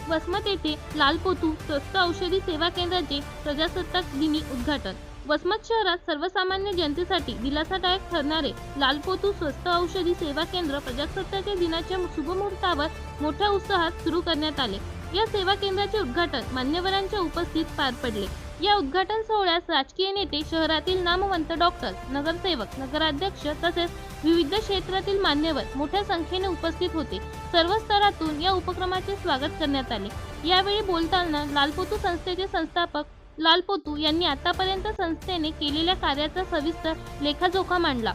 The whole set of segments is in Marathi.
वसमत येथे लालपोतू स्वस्त औषधी सेवा केंद्राचे प्रजासत्ताक दिनी उद्घाटन। वसमत शहरात सर्वसामान्य जनतेसाठी दिलासादायक ठरणारे लालपोतू स्वस्त औषधी सेवा केंद्र प्रजासत्ताक दिनाच्या शुभमुहूर्तावर मोठ्या उत्साहात सुरू करण्यात आले। या सेवा केंद्राचे उद्घाटन मान्यवरांच्या उपस्थित पार पडले। या उद्घाटन सोहळ्यास राजकीय नेते, शहरातील नामवंत डॉक्टर्स, नगरसेवक, नगराध्यक्ष तसेच विविध क्षेत्रातील मान्यवर मोठ्या संख्येने उपस्थित होते। सर्व स्तरातून या उपक्रमाचे स्वागत करण्यात आले। यावेळी बोलताना लालपोतू संस्थेचे संस्थापक लालपोतू यांनी आतापर्यंत संस्थेने केलेल्या कार्याचा सविस्तर लेखाजोखा मांडला।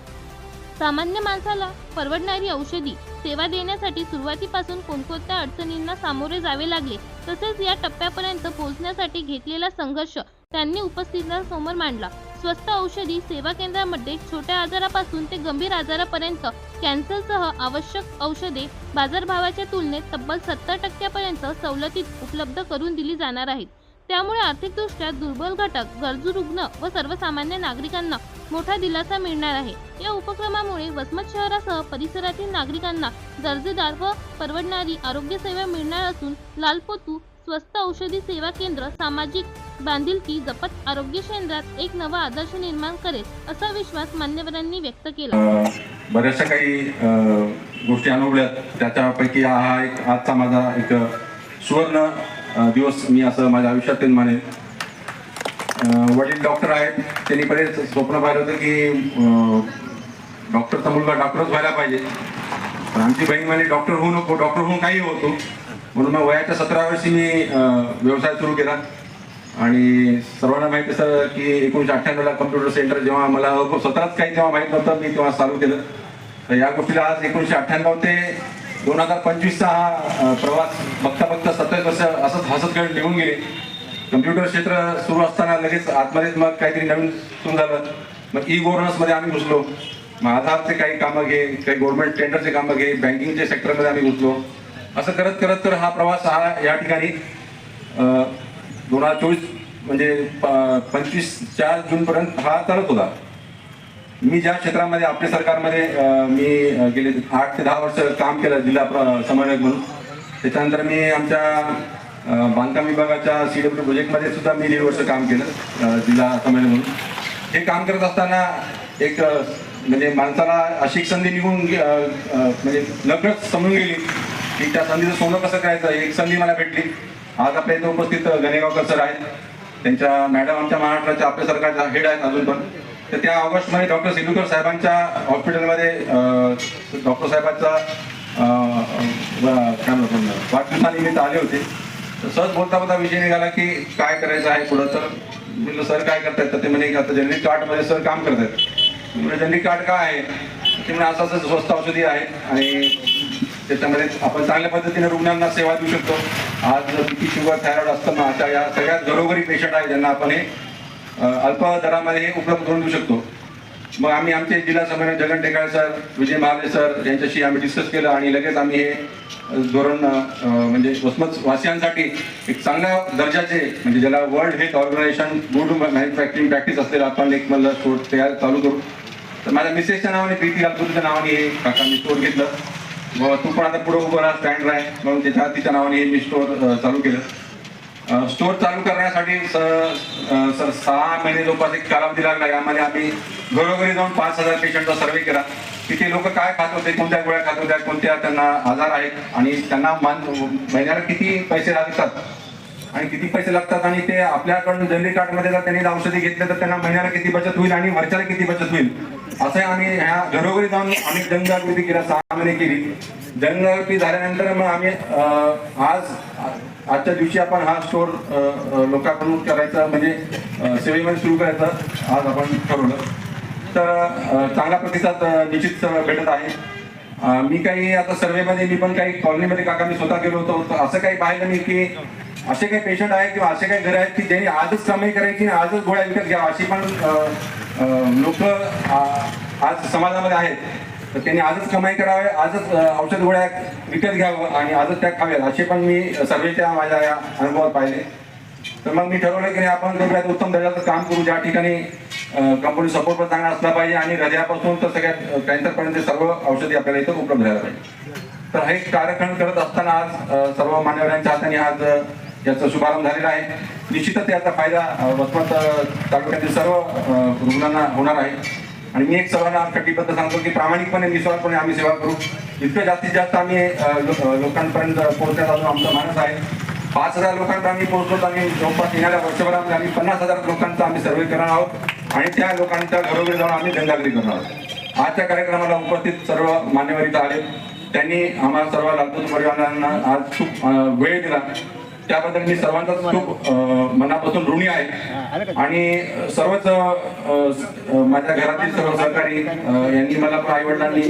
सामान्य माणसाला परवडणारी औषधी सेवा देण्यासाठी सुरुवातीपासून कोणकोणत्या अडचणींना सामोरे जावे लागले, तसेच या टप्प्यापर्यंत पोहोचण्यासाठी घेतलेला संघर्ष त्यांनी उपस्थितांसमोर मांडला। स्वस्त औषधी सेवा केंद्रामध्ये छोट्या आजारापासून ते गंभीर आजारापर्यंत कॅन्सरसह आवश्यक औषधे बाजारभावाच्या तुलनेत तब्बल 70% सवलतीत उपलब्ध करून दिली जाणार आहेत। त्यामुळे आर्थिकदृष्ट्या दुर्बल घटक, गरजू रुग्ण व सर्वसामान्य नागरिकांना मोठा दिलासा मिळणार आहे। या उपक्रमामुळे वसमत शहरासह परिसरातील नागरिकांना दर्जेदार व परवडणारी आरोग्य सेवा मिळणार असून लालपोतू स्वस्त औषधी सेवा केंद्र सामाजिक बांधिलकी जपत आरोग्य क्षेत्रात एक नवा आदर्श निर्माण करेल, असा विश्वास मान्यवरांनी व्यक्त केला। बऱ्याचशा काही गोष्टी अनुभवल्यात, त्याच्यापैकी हा एक आजचा माझा एक सुवर्ण दिवस मी असं माझ्या आयुष्यात मानेन। वडील डॉक्टर आहेत, त्यांनी बरेच स्वप्न पाहिलं होतं की डॉक्टरचा मुलगा डॉक्टरच व्हायला पाहिजे, पण आमची बहीण म्हणे डॉक्टर होऊ नको, डॉक्टर होऊन काही होतो। म्हणून मग वयाच्या 17 वर्षी मी व्यवसाय सुरू केला। आणि सर्वांना माहिती असं की 1998ला कम्प्युटर सेंटर जेव्हा मला स्वतःच काही तेव्हा माहीत नव्हतं, मी तेव्हा चालू केलं। तर या गोष्टीला आज 1998 ते 2025चा हा प्रवास बघता बघता 27 वर्ष असंच हसत खेळत निघून गेले। कम्प्युटर क्षेत्र सुरू असताना लगेच आतमध्येच मग काहीतरी नवीन सुरू झालं। मग ई गव्हर्नन्स मध्ये आम्ही घुसलो, मग आधारचे काही कामं घे, काही गव्हर्नमेंट टेंडरचे कामं घे, बँकिंगच्या सेक्टरमध्ये आम्ही घुसलो। असं करत करत तर हा प्रवास हा या ठिकाणी 2024 म्हणजे 25 जून पर्यंत हा चालत होता। मी ज्या क्षेत्रामध्ये आपल्या सरकारमध्ये मी गेले 8 ते 10 वर्ष काम केलं जिल्हा समन्वयक म्हणून, त्याच्यानंतर मी आमच्या बांधकाम विभागाच्या CW प्रोजेक्टमध्ये सुद्धा मी 1.5 वर्ष काम केलं जिल्हा समन्वयक म्हणून। हे काम करत असताना एक म्हणजे माणसाला अशी संधी निघून म्हणजे नकळत समजून गेली की त्या संधीचं सोनं कसं करायचं। एक संधी मला भेटली। आज आपल्या इथं उपस्थित गणेगावकर सर आहेत, त्यांच्या मॅडम आमच्या महाराष्ट्राच्या आपल्या सरकारच्या हेड आहेत अजून पण। तर त्या ऑगस्टमध्ये डॉक्टर सिलुकर साहेबांच्या हॉस्पिटलमध्ये डॉक्टर साहेबांचा वाढदिवसानिमित्त आले होते। तर सहज बोलता बोलता विषय निघाला की काय करायचं आहे पुढं। तर म्हटलं सर काय करतायत? तर ते म्हणे आता जनरिक कार्डमध्ये सर काम करतायत। म्हणजे जनरिक कार्ड काय आहे? ते म्हणजे असं असं स्वस्त औषधी आहे आणि त्याच्यामध्ये आपण चांगल्या पद्धतीने रुग्णांना सेवा देऊ शकतो। आज BP, शुगर, थायरॉइड असताना अशा या सगळ्यात घरोघरी पेशंट आहे ज्यांना आपण हे अल्प दरामध्ये हे उपलब्ध करून देऊ शकतो। मग आम्ही आमचे जिल्हा समन्वयक जगन टेकाळे सर, विजय महाले सर यांच्याशी आम्ही डिस्कस केलं आणि लगेच आम्ही हे धोरण म्हणजे वसमत वासियांसाठी एक चांगल्या दर्जाचे म्हणजे ज्याला World Health Organization good manufacturing practice असलेला आपण एक मला स्टोर तयार चालू करू। तर माझ्या मिसेसच्या नावाने, प्रीती लालपूरच्या नावाने हे काका मी स्टोर घेतलं। मग तू पण आता पुढे उभं राहा, स्टँड राह, म्हणून तिच्या नावाने हे मी स्टोर चालू केलं। स्टोर चालू करण्यासाठी सर 6 महिने जवळपास एक कालावधी लागला। यामध्ये आम्ही घरोघरी जाऊन 5000 पेशंटचा सर्वे केला की ते लोक काय खात होते, कोणत्या गोळ्या खात होत्या, कोणत्या त्यांना आजार आहेत आणि त्यांना महिन्याला किती पैसे लागतात आणि किती पैसे लागतात आणि ते आपल्याकडून जनरिक कार्डमध्ये जर त्यांनी औषधी घेतले तर त्यांना महिन्याला किती बचत होईल आणि वर्षाला किती बचत होईल, असं आम्ही ह्या घरोघरी जाऊन आम्ही जनजागृती केला। 6 महिने केली। जनजागृती झाल्यानंतर मग आम्ही आजच्या दिवशी आपण हा स्टोर लोकांकडून करायचा म्हणजे सेवेमध्ये सुरू करायचं आज आपण ठरवलं। तर चांगला प्रतिसाद निश्चित भेटत आहे। मी काही आता सर्वेमध्ये मी पण काही कॉलनीमध्ये काका मी स्वतः गेलो होतो, असं काही पाहिलं नाही की असे काही पेशंट आहेत किंवा असे काही घरं आहेत की ज्यांनी आजच कमाई करायची आणि आजच गोळ्या विकत घ्यावा, अशी पण लोक आज समाजामध्ये आहेत। तर त्यांनी आजच कमाई करावे, आजच औषध गोळ्या विकत घ्यावं आणि आजच त्या खाव्यात, असे पण मी सर्वेच्या माझ्या या अनुभवात पाहिले। तर मग मी ठरवलं की आपण करूयात उत्तम दर्जाचं काम करू, ज्या ठिकाणी कंपनी सपोर्ट पण चांगला असला पाहिजे आणि हृदयापासून तर सगळ्यात कॅन्सरपर्यंत सर्व औषधी आपल्याला इथं उपलब्ध झाल्या पाहिजे। तर हे कार्यक्रम करत असताना आज सर्व मान्यवरांच्या हाताने आज याचा शुभारंभ झालेला आहे. निश्चितच याचा फायदा वसमत तालुक्यातील सर्व रुग्णांना होणार आहे. आणि मी एक सर्वांना कटिबद्ध सांगतो की प्रामाणिकपणे निस्वार्थपणे आम्ही सेवा करू. इतकं जास्तीत जास्त आम्ही लोकांपर्यंत पोहोचण्याचा अजून आमचा मानस आहे. 5,000 लोकांपर्यंत आम्ही पोहोचलो. आम्ही जवळपास येणाऱ्या वर्षभरामध्ये आम्ही 50,000 लोकांचा आम्ही सर्वे करणार आहोत आणि त्या लोकांच्या घरोघरी जाऊन आम्ही जनजागृती करणार आहोत. आजच्या कार्यक्रमाला उपस्थित सर्व मान्यवर इथं आले. त्यांनी आम्हाला सर्व लालपूत परिवारांना आज खूप वेळ दिला. त्याबद्दल मी सर्वांचाच खूप मनापासून ऋणी आहे. आणि सर्वच माझ्या घरातील सर्व सहकारी यांनी मला पण आई वडिलांनी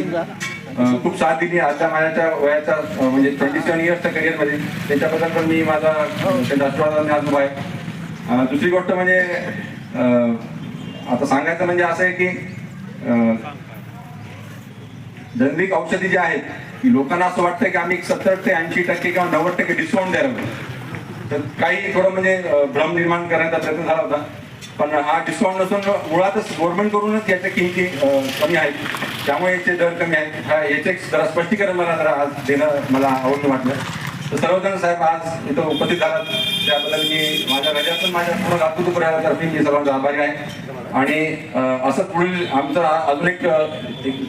खूप साथ दिली. आता माझ्या वयाच्या म्हणजे 27 इयर्सच्या करिअरमध्ये त्याच्याबद्दल पण मी माझा त्यांच्या आशीर्वादाने आज उभा आहे. दुसरी गोष्ट म्हणजे आता सांगायचं म्हणजे असं आहे की जनरिक औषधी जी आहेत की लोकांना असं वाटतं की आम्ही 70 ते 80% किंवा 90% डिस्काउंट द्यायला. तर काही थोडं म्हणजे भ्रम निर्माण करण्याचा प्रयत्न झाला होता. पण हा डिस्काउंट नसून मुळातच गव्हर्नमेंट करूनच याच्या किमती कमी आहेत. त्यामुळे याचे दर कमी आहेत. याचे जरा स्पष्टीकरण मला जरा आज देणं मला आवडतं वाटलं. तर सर्वजण साहेब आज इथं उपस्थित झालात त्याबद्दल मी माझ्या राज्यातून माझ्या पूर्ण लातूर परिवारातर्फे मी सर्वांचा आभारी आहे. आणि असं पुढील आमचं अजून एक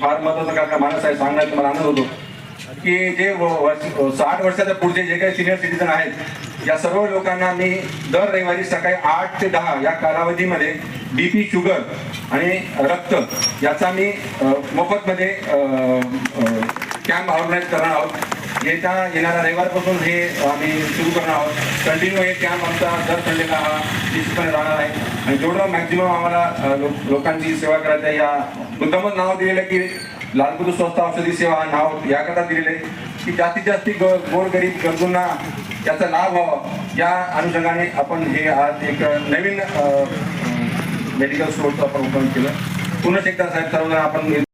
फार महत्वाचं काय मानस आहे सांगण्याचा मला आनंद होतो की जे 60 वर्षाच्या पुढचे जे काही सिनियर सिटीजन आहेत या सर्व लोकांना मी दर रविवारी सकाळी 8 ते 10 या कालावधीमध्ये BP, शुगर आणि रक्त याचा मी मोफतमध्ये कॅम्प ऑर्गनाईज करणार आहोत. येणाऱ्या रविवारपासून हे आम्ही सुरू करणार आहोत. कंटिन्यू हे कॅम्प आमचा दर संडेला हा निश्चितपणे राहणार आहे. आणि जेवढं मॅक्झिमम आम्हाला लोकांची सेवा करायचं आहे या मुद्दामच नाव दिलेलं की लालबहादूर स्वस्त औषधी सेवा नाव याकरता दिलेले की जास्तीत जास्त गोरगरीब गरजूंना याचा लाभ व्हावा. या अनुषंगाने आपण हे आज एक नवीन मेडिकल स्टोअरचं आपण ओपन केलं. पुन्हा एकदा साहेब सर्वजण आपण